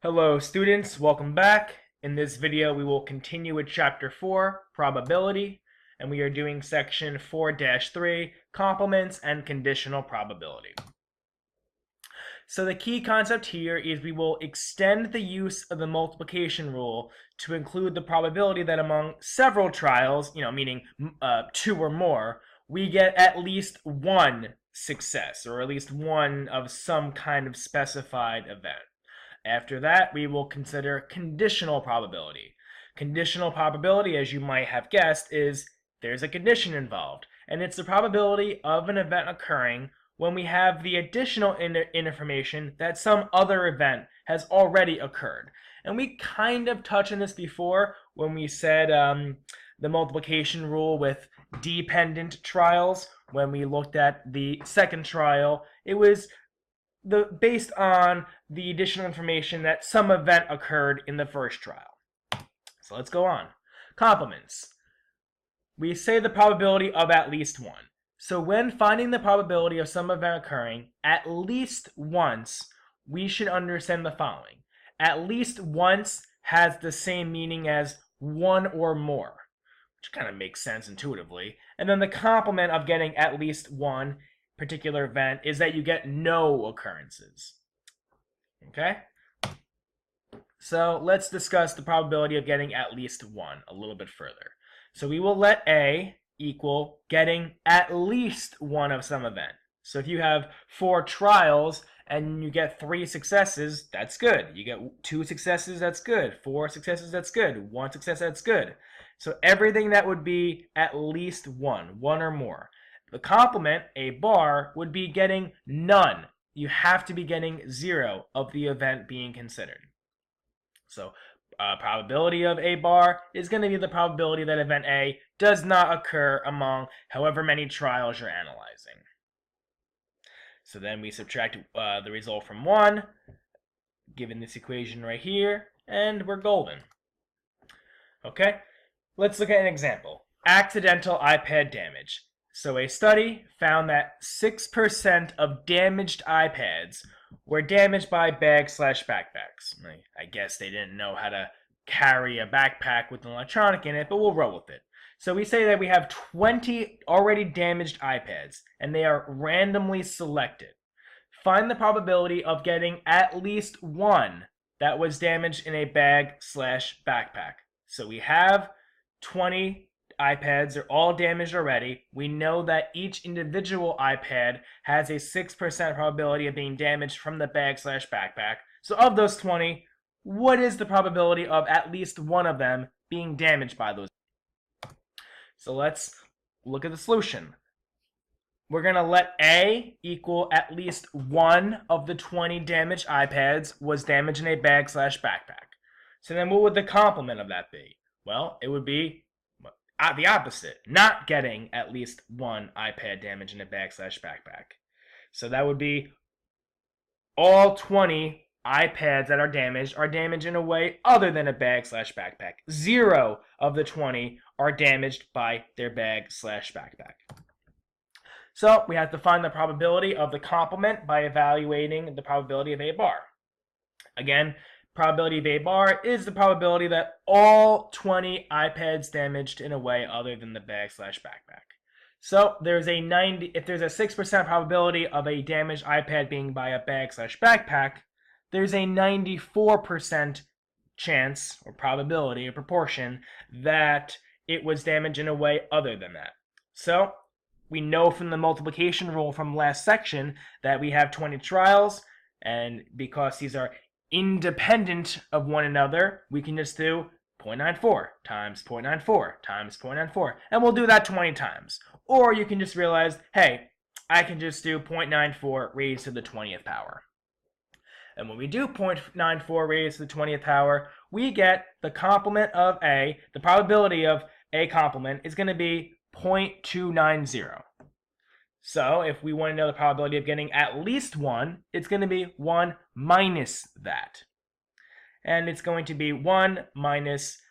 Hello students, welcome back. In this video we will continue with chapter 4, probability, and we are doing section 4-3, complements and conditional probability. So the key concept here is we will extend the use of the multiplication rule to include the probability that among several trials, meaning 2 or more, we get at least one success, or at least one of some kind of specified event. After that, we will consider conditional probability. Conditional probability, as you might have guessed, is there's a condition involved, and it's the probability of an event occurring when we have the additional information that some other event has already occurred. And we kind of touched on this before when we said the multiplication rule with dependent trials. When we looked at the second trial, it was based on the additional information that some event occurred in the first trial. So let's go on. Complements. We say the probability of at least one. So when finding the probability of some event occurring at least once, we should understand the following. At least once has the same meaning as one or more, which kind of makes sense intuitively. And then the complement of getting at least one particular event is that you get no occurrences. Okay? So let's discuss the probability of getting at least one a little bit further. So we will let A equal getting at least one of some event. So if you have 4 trials and you get 3 successes, that's good. You get 2 successes, that's good. 4 successes, that's good. 1 success, that's good. So everything that would be at least one or more. The complement, A bar, would be getting none. You have to be getting 0 of the event being considered. So probability of A bar is going to be the probability that event A does not occur among however many trials you're analyzing. So then we subtract the result from 1, given this equation right here, and we're golden. Okay, let's look at an example. Accidental iPad damage. So a study found that 6% of damaged iPads were damaged by bags/backpacks. I guess they didn't know how to carry a backpack with an electronic in it, but we'll roll with it. So we say that we have 20 already damaged iPads, and they are randomly selected. Find the probability of getting at least one that was damaged in a bag/backpack. So we have 20 iPads, they're all damaged already. We know that each individual iPad has a 6% probability of being damaged from the bag/backpack. So of those 20, what is the probability of at least one of them being damaged by those? So let's look at the solution. We're going to let A equal at least one of the 20 damaged iPads was damaged in a bag/backpack. So then what would the complement of that be? Well, it would be the opposite, not getting at least one iPad damage in a bag/backpack. So that would be all 20 iPads that are damaged in a way other than a bag/backpack. 0 of the 20 are damaged by their bag/backpack. So we have to find the probability of the complement by evaluating the probability of A bar. Again, probability of A bar is the probability that all 20 iPads damaged in a way other than the bag/backpack. So there's a if there's a 6% probability of a damaged iPad being by a bag/backpack, there's a 94% chance or probability or proportion that it was damaged in a way other than that. So we know from the multiplication rule from last section that we have 20 trials, and because these are independent of one another, we can just do 0.94 times 0.94 times 0.94, and we'll do that 20 times. Or you can just realize, hey, I can just do 0.94 raised to the 20th power. And when we do 0.94 raised to the 20th power, we get the complement of A, the probability of A complement is going to be 0.290. So if we want to know the probability of getting at least one, it's going to be 1 minus that. And it's going to be 1 minus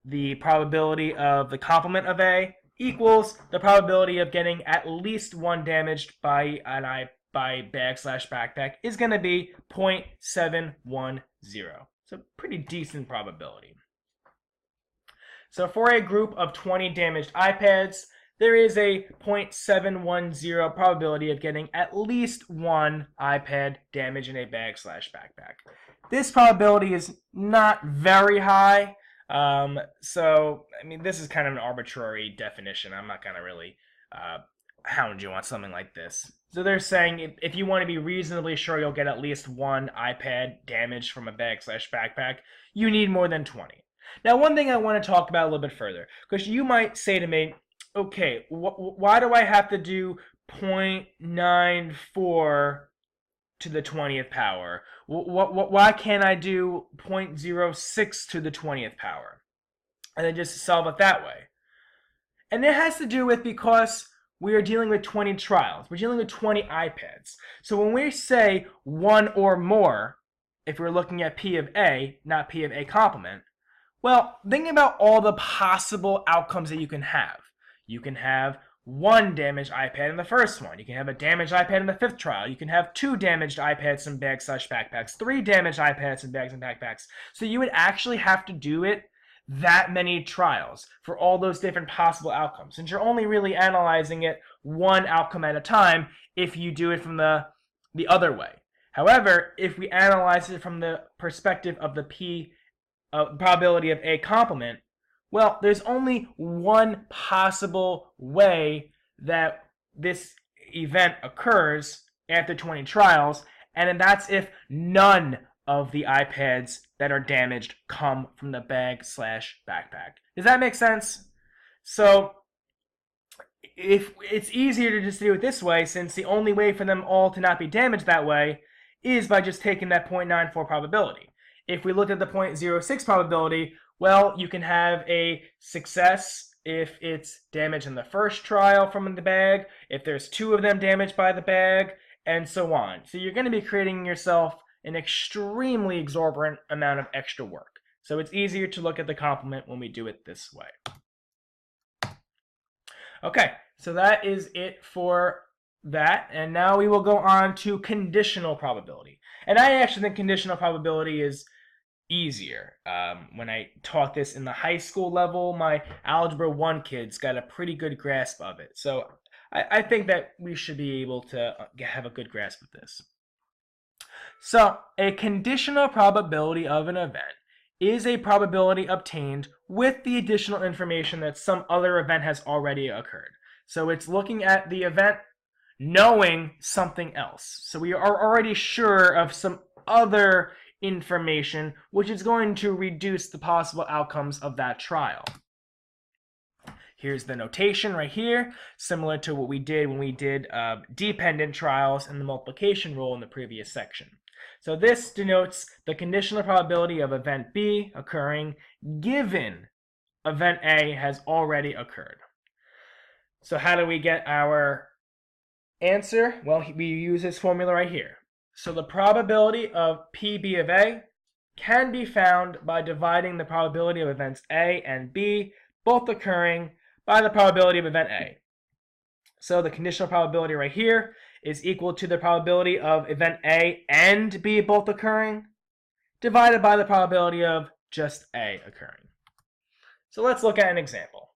the probability of the complement of A equals the probability of getting at least one damaged by bag/backpack is going to be 0.710. 0. So pretty decent probability. So for a group of 20 damaged iPads, there is a 0.710 probability of getting at least one iPad damaged in a bag/backpack. This probability is not very high. So, I mean, this is kind of an arbitrary definition. I'm not going to really hound you on something like this. So they're saying if you want to be reasonably sure you'll get at least one iPad damaged from a bag/backpack, you need more than 20. Now, one thing I want to talk about a little bit further, because you might say to me, okay, why do I have to do 0.94 to the 20th power? Why can't I do 0.06 to the 20th power? And then just solve it that way. And it has to do with because we are dealing with 20 trials. We're dealing with 20 iPads. So when we say one or more, if we're looking at P of A, not P of A complement, well, think about all the possible outcomes that you can have. You can have one damaged iPad in the first one. You can have a damaged iPad in the 5th trial. You can have 2 damaged iPads in bags/backpacks, 3 damaged iPads in bags and backpacks. So you would actually have to do it that many trials for all those different possible outcomes. Since you're only really analyzing it one outcome at a time if you do it from the other way. However, if we analyze it from the perspective of the probability of A complement, well, there's only one possible way that this event occurs after 20 trials, and that's if none of the iPads that are damaged come from the bag/backpack. Does that make sense? So if it's easier to just do it this way, since the only way for them all to not be damaged that way is by just taking that 0.94 probability. If we look at the 0.06 probability, well, you can have a success if it's damaged in the first trial from the bag, if there's 2 of them damaged by the bag, and so on. So you're going to be creating yourself an extremely exorbitant amount of extra work. So it's easier to look at the complement when we do it this way. Okay, so that is it for that. And now we will go on to conditional probability. And I actually think conditional probability is easier. When I taught this in the high school level, my Algebra 1 kids got a pretty good grasp of it. So I think that we should be able to have a good grasp of this. So a conditional probability of an event is a probability obtained with the additional information that some other event has already occurred. So it's looking at the event knowing something else. So we are already sure of some other information, which is going to reduce the possible outcomes of that trial. Here's the notation right here, similar to what we did when we did dependent trials and the multiplication rule in the previous section. So this denotes the conditional probability of event B occurring given event A has already occurred. So how do we get our answer? Well, we use this formula right here. So the probability of PB of A can be found by dividing the probability of events A and B, both occurring, by the probability of event A. So the conditional probability right here is equal to the probability of event A and B both occurring, divided by the probability of just A occurring. So let's look at an example.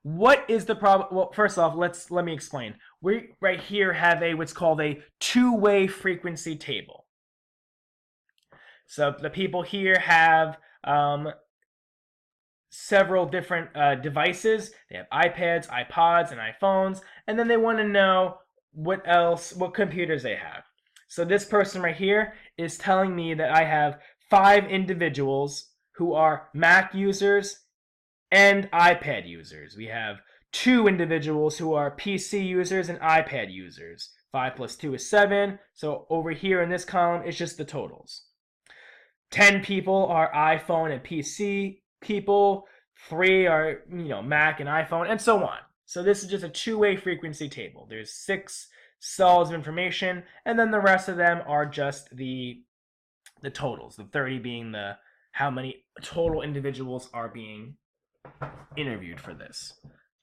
What is the well, first off, let me explain. We right here have what's called a two-way frequency table. So the people here have several different devices. They have iPads, iPods, and iPhones, and then they want to know what computers they have. So this person right here is telling me that I have 5 individuals who are Mac users and iPad users. We have 2 individuals who are PC users and iPad users. 5 plus 2 is 7. So over here in this column, it's just the totals. 10 people are iPhone and PC people. 3 are, Mac and iPhone, and so on. So this is just a two-way frequency table. There's 6 cells of information, and then the rest of them are just the totals. The 30 being how many total individuals are being interviewed for this.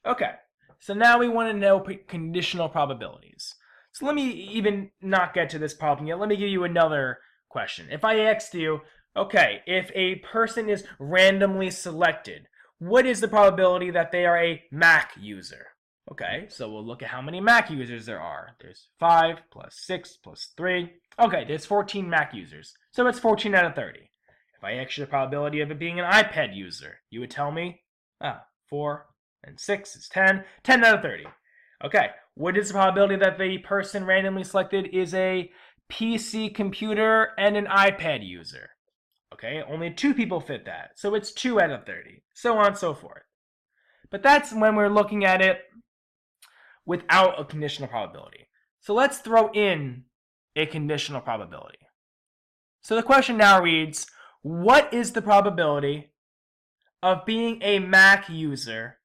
Okay, so now we want to know conditional probabilities. So let me even not get to this problem yet. Let me give you another question. If I asked you, okay, if a person is randomly selected, what is the probability that they are a Mac user? Okay, so we'll look at how many Mac users there are. There's 5 plus 6 plus 3. Okay, there's 14 Mac users. So it's 14 out of 30. If I asked you the probability of it being an iPad user, you would tell me, 4 and 6 is 10. 10 out of 30. Okay, what is the probability that the person randomly selected is a PC computer and an iPad user? Okay, only 2 people fit that. So it's 2 out of 30. So on and so forth. But that's when we're looking at it without a conditional probability. So let's throw in a conditional probability. So the question now reads, what is the probability of being a Mac user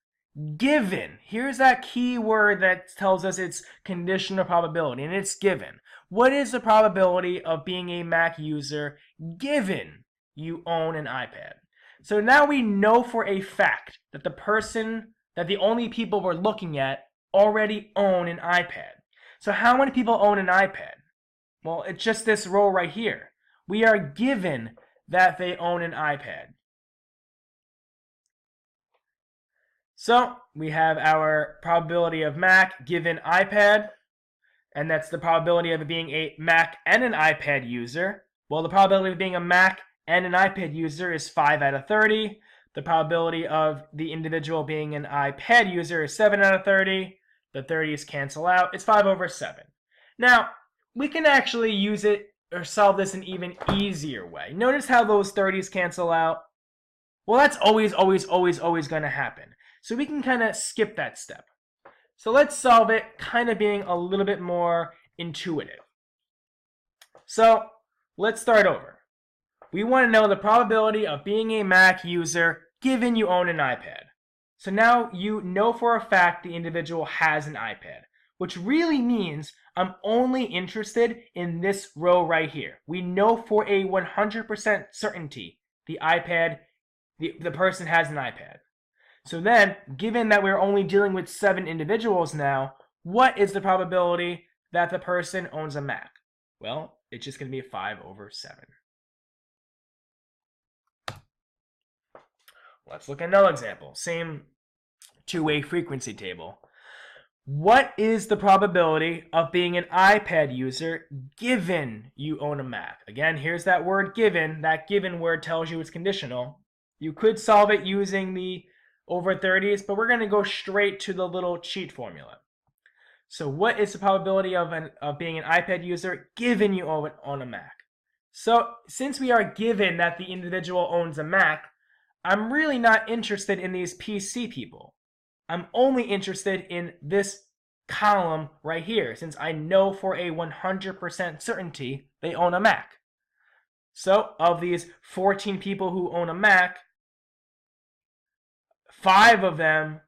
given? Here's that key word that tells us it's conditional probability, and it's given. What is the probability of being a Mac user given you own an iPad? So now we know for a fact that the only people we're looking at already own an iPad. So how many people own an iPad? Well, it's just this row right here. We are given that they own an iPad. So we have our probability of Mac given iPad, and that's the probability of it being a Mac and an iPad user. Well, the probability of being a Mac and an iPad user is 5 out of 30. The probability of the individual being an iPad user is 7 out of 30. The 30s cancel out. It's 5 over 7. Now, we can actually use it or solve this an even easier way. Notice how those 30s cancel out? Well, that's always going to happen. So we can kind of skip that step. So let's solve it kind of being a little bit more intuitive. So let's start over. We want to know the probability of being a Mac user given you own an iPad. So now you know for a fact the individual has an iPad, which really means I'm only interested in this row right here. We know for a 100% certainty the person has an iPad. So then, given that we're only dealing with 7 individuals now, what is the probability that the person owns a Mac? Well, it's just going to be 5 over 7. Let's look at another example. Same two-way frequency table. What is the probability of being an iPad user given you own a Mac? Again, here's that word given. That given word tells you it's conditional. You could solve it using the over 30s, but we're going to go straight to the little cheat formula. So what is the probability of being an iPad user given you own a Mac? So since we are given that the individual owns a Mac, I'm really not interested in these PC people. I'm only interested in this column right here, since I know for a 100% certainty they own a Mac. So of these 14 people who own a Mac, 5 of them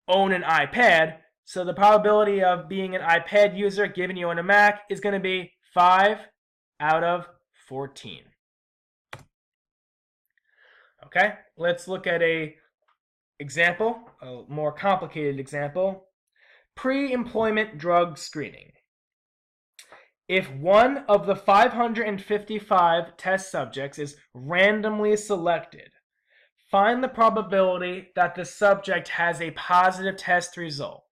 own an iPad, so the probability of being an iPad user given you own a Mac is going to be 5 out of 14. Okay, let's look at a more complicated example. Pre-employment drug screening. If one of the 555 test subjects is randomly selected, find the probability that the subject has a positive test result,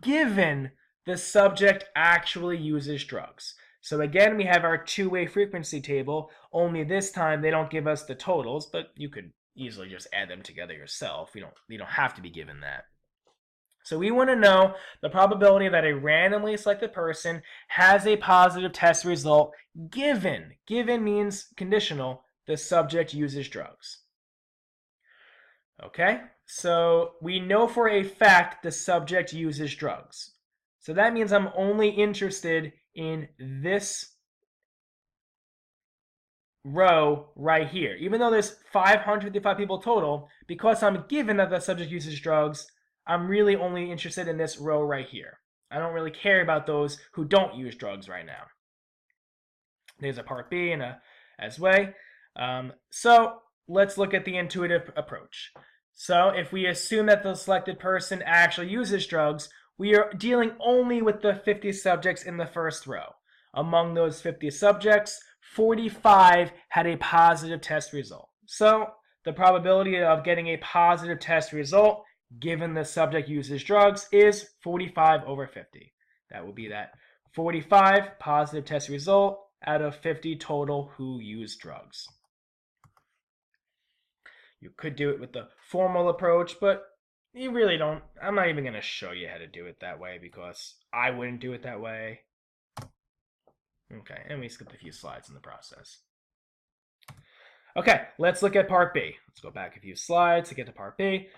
given the subject actually uses drugs. So again, we have our two-way frequency table, only this time they don't give us the totals, but you could easily just add them together yourself. You don't have to be given that. So we want to know the probability that a randomly selected person has a positive test result given. Given means conditional. The subject uses drugs. Okay, so we know for a fact the subject uses drugs. So that means I'm only interested in this row right here. Even though there's 555 people total, because I'm given that the subject uses drugs, I'm really only interested in this row right here. I don't really care about those who don't use drugs right now. There's a part B and a as way. So let's look at the intuitive approach. So if we assume that the selected person actually uses drugs, we are dealing only with the 50 subjects in the first row. Among those 50 subjects, 45 had a positive test result. So the probability of getting a positive test result given the subject uses drugs is 45 over 50. That would be that 45 positive test result out of 50 total who use drugs. You could do it with the formal approach, but you really don't. I'm not even going to show you how to do it that way because I wouldn't do it that way. Okay, and we skipped a few slides in the process. Okay, let's look at part B. Let's go back a few slides to get to part B.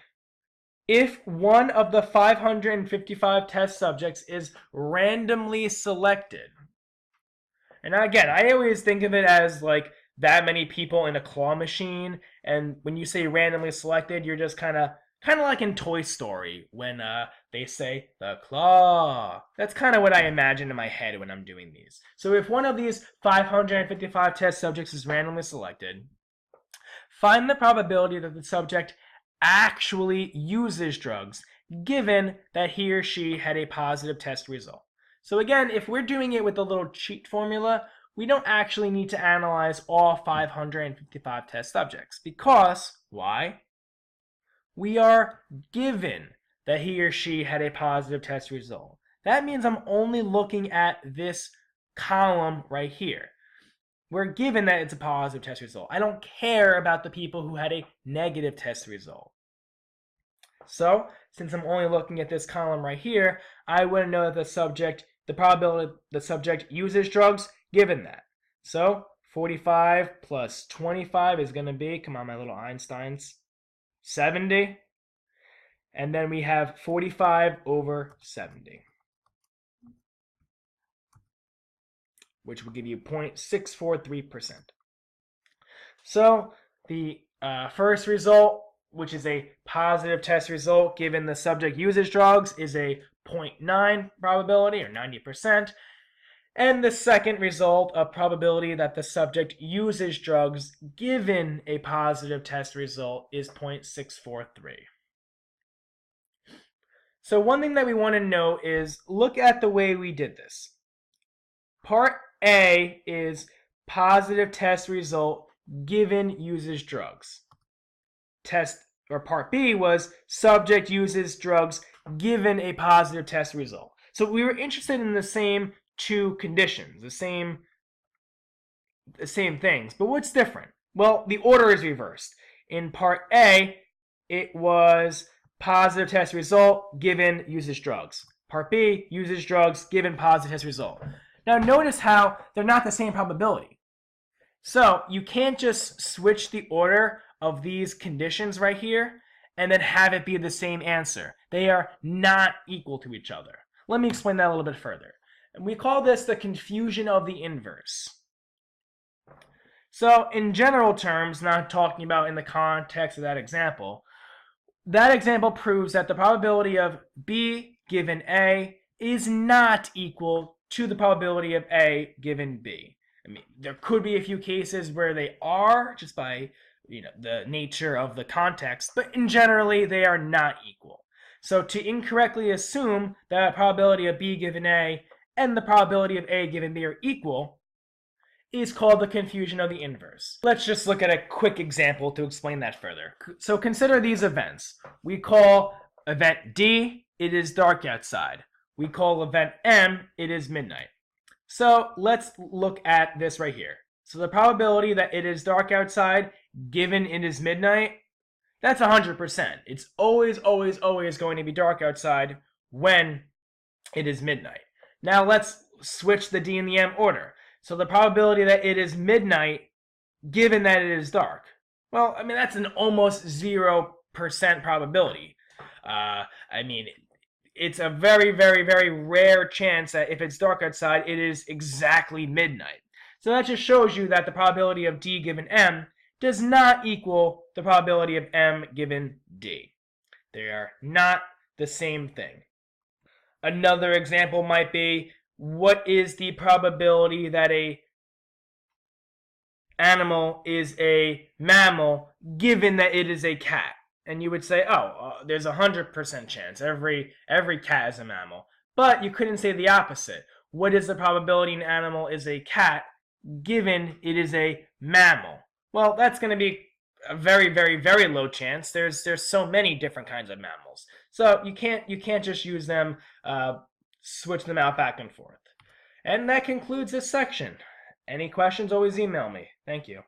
If one of the 555 test subjects is randomly selected, and again, I always think of it as like that many people in a claw machine, and when you say randomly selected, you're just kind of like in Toy Story when they say the claw. That's kind of what I imagine in my head when I'm doing these. So if one of these 555 test subjects is randomly selected, find the probability that the subject actually uses drugs, given that he or she had a positive test result. So again, if we're doing it with a little cheat formula, we don't actually need to analyze all 555 test subjects. Because, why? We are given that he or she had a positive test result. That means I'm only looking at this column right here. We're given that it's a positive test result. I don't care about the people who had a negative test result. So, since I'm only looking at this column right here, I wouldn't know that the probability the subject uses drugs given that. So, 45 plus 25 is going to be, come on my little Einsteins, 70. And then we have 45 over 70, which will give you 0.643%. So the first result, which is a positive test result given the subject uses drugs, is a 0.9 probability, or 90%. And the second result, a probability that the subject uses drugs given a positive test result, is 0.643. So one thing that we want to know is, look at the way we did this. Part A is positive test result given uses drugs. Part B was subject uses drugs given a positive test result. So we were interested in the same two conditions, the same things. But what's different? Well, the order is reversed. In part A, it was positive test result given uses drugs. Part B, uses drugs given positive test result. Now notice how they're not the same probability. So you can't just switch the order of these conditions right here and then have it be the same answer. They are not equal to each other. Let me explain that a little bit further. And we call this the confusion of the inverse. So in general terms, not talking about in the context of that example proves that the probability of B given A is not equal to the probability of A given B. I mean, there could be a few cases where they are, just by the nature of the context, but in generally they are not equal. So to incorrectly assume that the probability of B given A and the probability of A given B are equal is called the confusion of the inverse. Let's just look at a quick example to explain that further. So consider these events. We call event D, it is dark outside. We call event M, it is midnight. So let's look at this right here. So the probability that it is dark outside given it is midnight, that's 100%. It's always, always, always going to be dark outside when it is midnight. Now let's switch the D and the M order. So the probability that it is midnight given that it is dark, well, I mean, that's an almost 0% probability. I mean, it's a very, very, very rare chance that if it's dark outside, it is exactly midnight. So that just shows you that the probability of D given M does not equal the probability of M given D. They are not the same thing. Another example might be, what is the probability that a animal is a mammal given that it is a cat? And you would say, there's 100% chance every cat is a mammal. But you couldn't say the opposite. what is the probability an animal is a cat given it is a mammal? Well, that's going to be a very, very, very low chance. There's so many different kinds of mammals, so you can't just use them, switch them out back and forth. And that concludes this section. Any questions, always email me. Thank you.